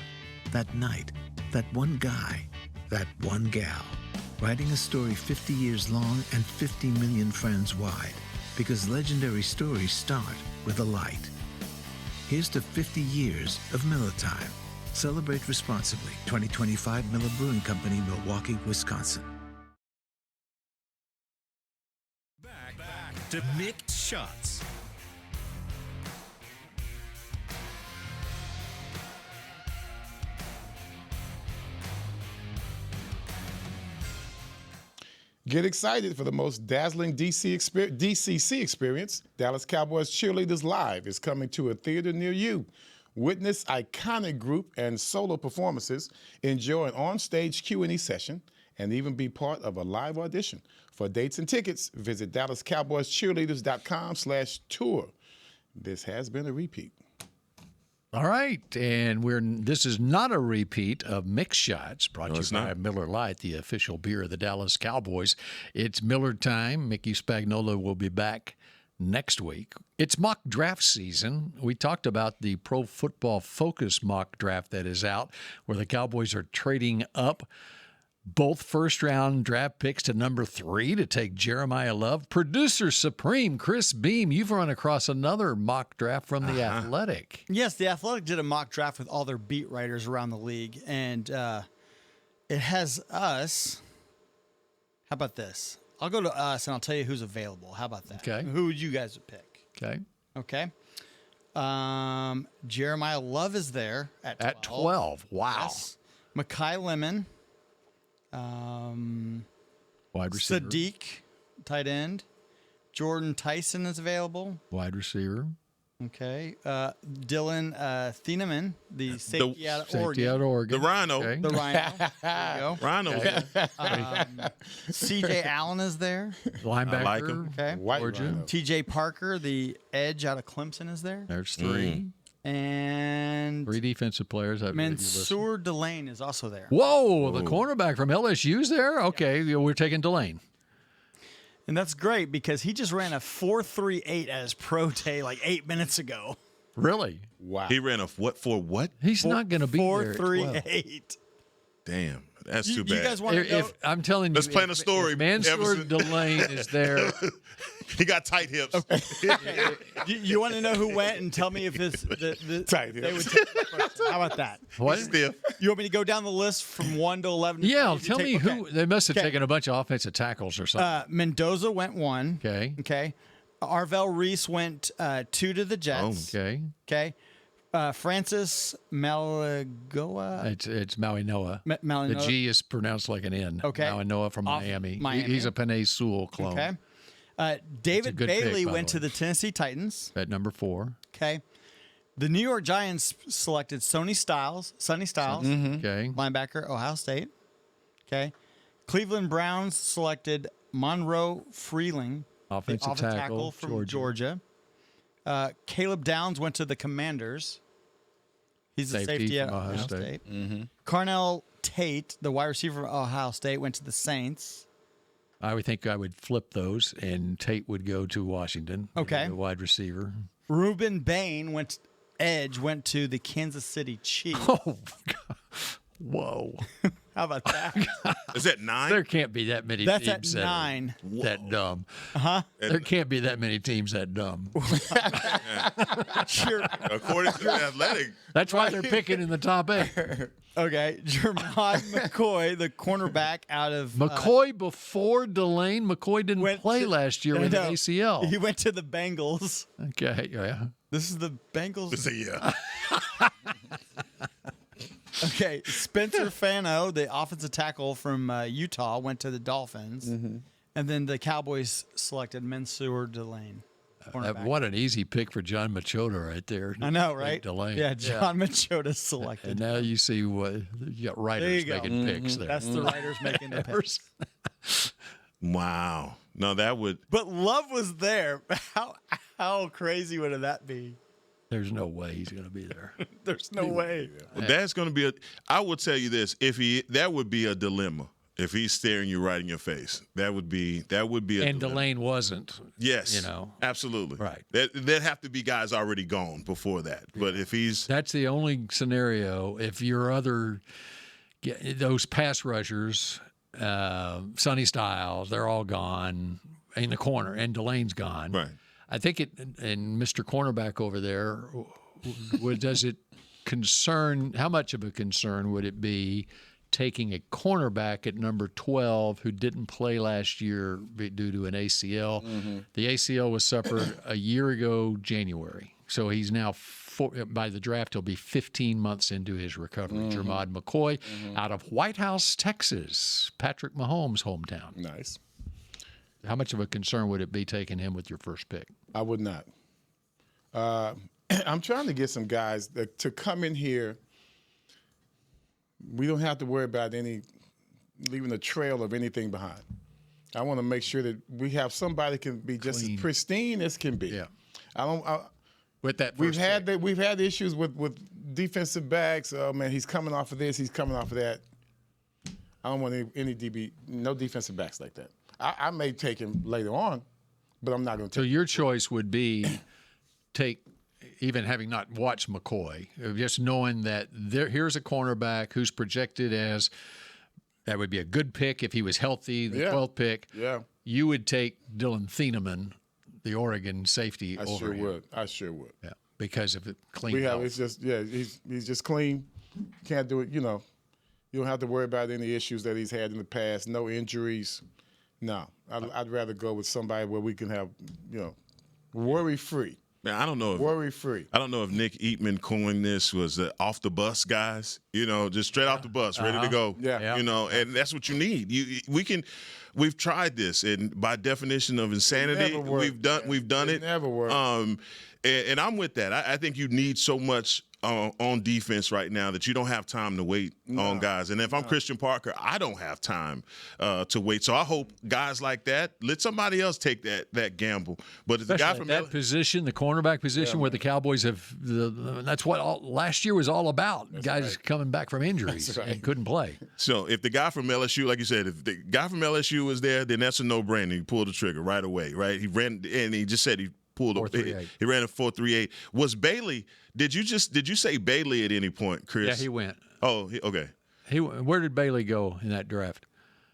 that night, that one guy, that one gal. Writing a story 50 years long and 50 million friends wide. Because legendary stories start with a light. Here's to 50 years of Miller time. Celebrate responsibly. 2025 Miller Brewing Company, Milwaukee, Wisconsin. Back to Mick Shots. Get excited for the most dazzling DCC experience. Dallas Cowboys Cheerleaders Live is coming to a theater near you. Witness iconic group and solo performances, enjoy an on-stage Q&A session, and even be part of a live audition. For dates and tickets, visit DallasCowboysCheerleaders.com/tour. This has been a repeat. All right, and this is not a repeat of Mick Shots, brought to you by Miller Lite, the official beer of the Dallas Cowboys. It's Miller time. Mickey Spagnola will be back next week. It's mock draft season. We talked about the Pro Football Focus mock draft that is out, where the Cowboys are trading up both first-round draft picks to number 3 to take Jeremiah Love. Producer Supreme, Chris Beam, you've run across another mock draft from The Athletic. Yes, The Athletic did a mock draft with all their beat writers around the league, and it has us. How about this? I'll go to us, and I'll tell you who's available. How about that? Okay. Who would you guys pick? Okay. Okay. Jeremiah Love is there at 12. At 12. Wow. Yes. Mekhi Lemon. Wide receiver. Sadiq, tight end. Jordan Tyson is available. Wide receiver. Okay. Dylan Thieneman, the safety out of Oregon. Out of Oregon. The Rhino. Okay. The Rhino. There you go. Rhino. CJ Allen is there. Linebacker. I like him. Okay. White Georgia. Rhino. TJ Parker, the edge out of Clemson, is there. There's 3. And 3 defensive players. Mansour Delane is also there. Whoa, the cornerback from LSU's there? Okay, we're taking Delane. And that's great because he just ran a 4.38 at his pro day like 8 minutes ago. Really? Wow. He ran a what for what? He's not going to be there. 4.38. Damn, that's too You bad. guys want to know? If I'm telling you, Let's plan a story. If Mansour Everson. Delane is there. He got tight hips. You want to know who went and tell me if this Tight they would hips. take the first. How about that? What? Stiff. You want me to go down the list from 1 to 11? Yeah, You tell take- me okay. who. They must have Okay. taken a bunch of offensive tackles or something. Mendoza went 1. Okay. Okay. Arvell Reese went 2 to the Jets. Okay. Okay. Francis Malagoa. It's Maui Noah. Maui The Noah. G is pronounced like an N. Okay. Maui Noah from Off Miami. Miami. He's a Penei Sewell clone. Okay. David good Bailey pick, by went the to way. the Tennessee Titans. At number 4. Okay. The New York Giants selected Sonny Styles, Okay. linebacker, Ohio State. Okay. Cleveland Browns selected Monroe Freeling, Offensive tackle, from Georgia. Caleb Downs went to the Commanders. He's a safety at from Ohio Ohio State. State. Carnell Tate, the wide receiver from Ohio State, went to the Saints. I would think I would flip those, and Tate would go to Washington. Okay. The wide receiver. Reuben Bain went to the Kansas City Chiefs. Oh, God. Whoa. How about that? Is that 9? There can't be that many That's at teams that are 9. that dumb. Uh-huh. There can't be that many teams that dumb. Sure. According to the Athletic. That's why they're picking in the top 8. Okay. Jermod McCoy, the cornerback out of McCoy before Delane. McCoy didn't went play to- last year with No, an ACL. He went to the Bengals. Okay, yeah. This is the Bengals. Yeah. Okay. Spencer Fano, the offensive tackle from Utah, went to the Dolphins. And then the Cowboys selected Mansour Delane. cornerback. What an easy pick for John Machota right there. I know, Take right? Delane. Yeah, John Machota selected. And now you see what you got There writers you go. making picks there. That's the writers making the picks. Wow. No, that would. But Love was there. How crazy would that be? There's no way he's going to be there. There's no way. Well, that's going to be a. I will tell you this: that would be a dilemma if he's staring you right in your face. That would be a. And dilemma. Delane wasn't. Yes, You know. absolutely. Right. There'd have to be guys already gone before that. But if he's That's the only scenario. If your other those pass rushers, Sonny Styles, they're all gone in the corner, and Delane's gone. right, I think it, and Mr. Cornerback over there, does it concern, how much of a concern would it be taking a cornerback at number 12 who didn't play last year due to an ACL? The ACL was suffered a year ago, January. So he's now, by the draft, he'll be 15 months into his recovery. Jermod McCoy out of White House, Texas, Patrick Mahomes' hometown. Nice. How much of a concern would it be taking him with your first pick? I would not. I'm trying to get some guys to come in here. We don't have to worry about leaving a trail of anything behind. I want to make sure that we have somebody that can be just Clean. as pristine as can be. Yeah. With that we've first pick. we've had issues with defensive backs. Oh man, he's coming off of this. He's coming off of that. I don't want no defensive backs like that. I may take him later on, but I'm not going to. So your choice would be even having not watched McCoy, just knowing that here's a cornerback who's projected as that would be a good pick if he was healthy, the 12th pick. Yeah. You would take Dylan Thieneman, the Oregon safety, over him. I sure would. Yeah, because of it clean. It's just he's just clean. Can't do it. You don't have to worry about any issues that he's had in the past. No injuries. No, I'd rather go with somebody where we can have worry free. Man, I don't know. Worry-free. I don't know if Nick Eatman coined this was off the bus guys. Just straight off the bus, ready to go. Yeah. And that's what you need. We've tried this, and by definition of insanity, we've done it. Never worked. And I'm with that. I think you need so much on defense right now that you don't have time to wait on guys. And if I'm Christian Parker, I don't have time to wait. So I hope guys like that, let somebody else take that gamble. But the guy from that position, the cornerback position, where the Cowboys have, that's what last year was all about. Guys coming back from injuries and couldn't play. So if the guy from LSU, like you said, if the guy from LSU was there, then that's a no-brainer. He pulled the trigger right away, right? He ran, and he just said he pulled he ran a 4.38. Was Bailey? Did you say Bailey at any point, Chris? Yeah, he went. Oh, okay. Where did Bailey go in that draft?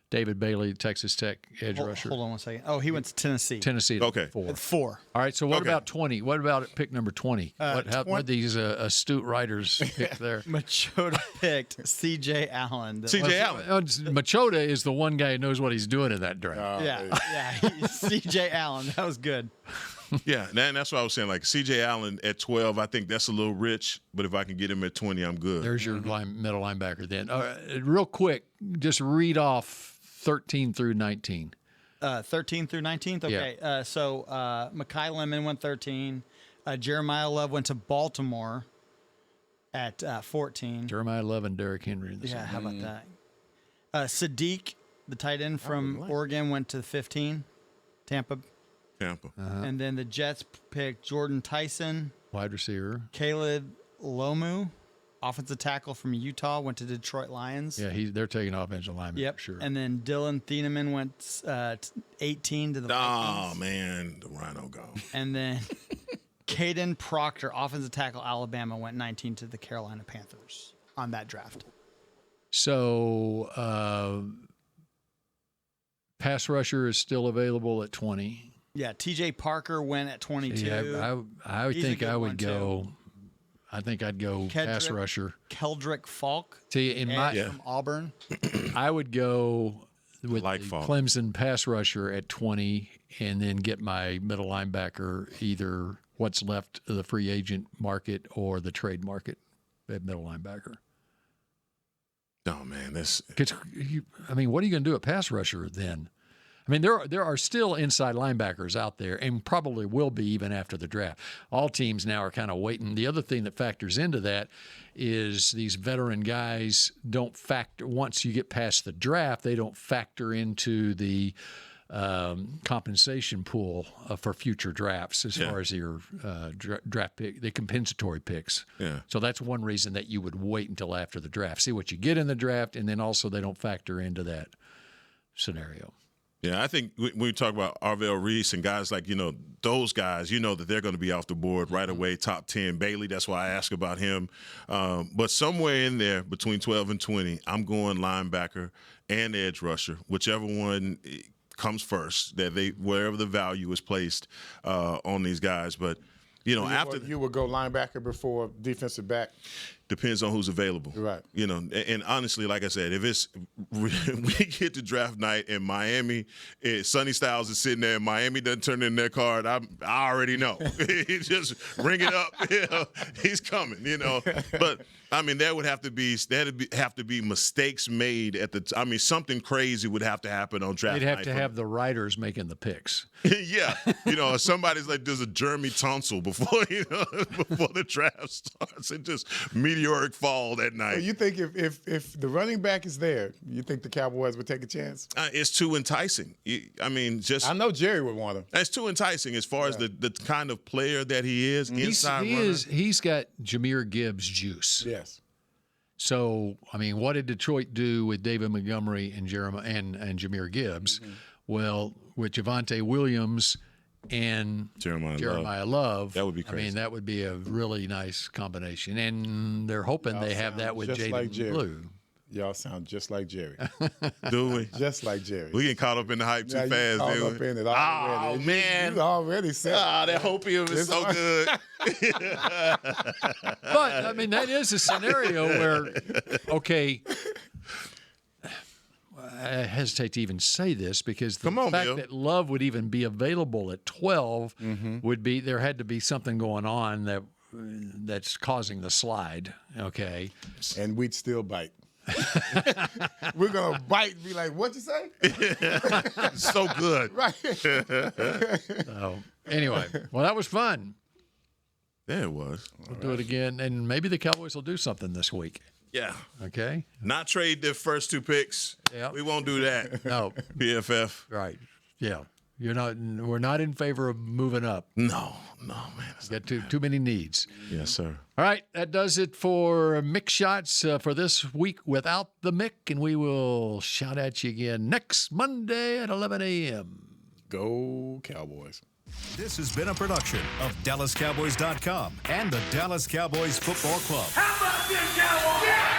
David Bailey, Texas Tech edge rusher. Hold on one second. Oh, he went to Tennessee. Tennessee. Okay. 4. All right. So what about 20? What about pick number 20? What these astute writers pick there? Machota picked C.J. Allen. C.J. Allen. Machota is the one guy who knows what he's doing in that draft. C.J. Allen. That was good. Yeah, and that's what I was saying. Like C.J. Allen at 12, I think that's a little rich. But if I can get him at 20, I'm good. There's your middle linebacker then. Real quick, just read off 13 through 19. 13 through 19th? Okay. Yeah. So Mekhi Lemon went 13. Jeremiah Love went to Baltimore at 14. Jeremiah Love and Derrick Henry. How about that? Sadiq, the tight end from Oregon, went to 15. Tampa. And then the Jets picked Jordan Tyson. Wide receiver. Caleb Lomu, offensive tackle from Utah, went to Detroit Lions. Yeah, they're taking offensive linemen. Yep, for sure. And then Dylan Thieneman went 18 to the Vikings. Oh, man, the Rhino gone. And then Caden Proctor, offensive tackle, Alabama, went 19 to the Carolina Panthers on that draft. So pass rusher is still available at 20. Yeah, T.J. Parker went at 22. Yeah, I think I would go. I think I'd go pass rusher. Keldrick Falk. From Auburn. I would go with like the Clemson pass rusher at 20, and then get my middle linebacker either what's left of the free agent market or the trade market at middle linebacker. Oh man, what are you going to do at pass rusher then? I mean, there are still inside linebackers out there, and probably will be even after the draft. All teams now are kind of waiting. The other thing that factors into that is these veteran guys don't factor, once you get past the draft, they don't factor into the compensation pool for future drafts as far as your draft pick, the compensatory picks. Yeah. So that's one reason that you would wait until after the draft. See what you get in the draft, and then also they don't factor into that scenario. Yeah, I think when we talk about Arvell Reese and guys like, those guys, that they're going to be off the board right away, top 10. Bailey, that's why I ask about him. But somewhere in there between 12 and 20, I'm going linebacker and edge rusher, whichever one comes first, wherever the value is placed on these guys. But, after you would go linebacker before defensive back. Depends on who's available. Right. And honestly, like I said, if we get to draft night in Miami, Sonny Styles is sitting there and Miami doesn't turn in their card, I already know. Just ring it up. He's coming, But, there would have to be mistakes made at something crazy would have to happen on draft night. They'd have to have the writers making the picks. Yeah. Somebody's like, there's a Jeremy Tunsil before the draft starts, and just meteoric fall that night. So you think if the running back is there, you think the Cowboys would take a chance? It's too enticing. I know Jerry would want him. It's too enticing as far as the kind of player that he is. Inside runner. He's got Jahmyr Gibbs juice. Yes. So what did Detroit do with David Montgomery and Jahmyr Gibbs? Mm-hmm. Well, with Javonte Williams and Jeremiah Love, that would be crazy. That would be a really nice combination. And they're hoping they have that with Jaden Blue. Y'all sound just like Jerry. Do we? Just like Jerry. We get caught up in the hype too fast, dude. Caught up in it already. Oh, man. You already said that hopium is so good. But, that is a scenario where, okay, hesitate to even say this because the Come on, fact Bill. that Love would even be available at 12 would be there had to be something going on that's causing the slide. Okay, and we'd still bite. We're gonna bite and be like, "What'd you say?" So good. Right. So anyway, well, that was fun. Yeah, it was. We'll do it again, and maybe the Cowboys will do something this week. Yeah. Okay. Not trade their first 2 picks. Yeah. We won't do that. No. PFF. Right. Yeah. We're not in favor of moving up. No, man. Got too many needs. Yes, sir. All right, that does it for Mick Shots for this week without the Mick, and we will shout at you again next Monday at 11 a.m. Go Cowboys. This has been a production of DallasCowboys.com and the Dallas Cowboys Football Club. How about this, Cowboys? Yeah!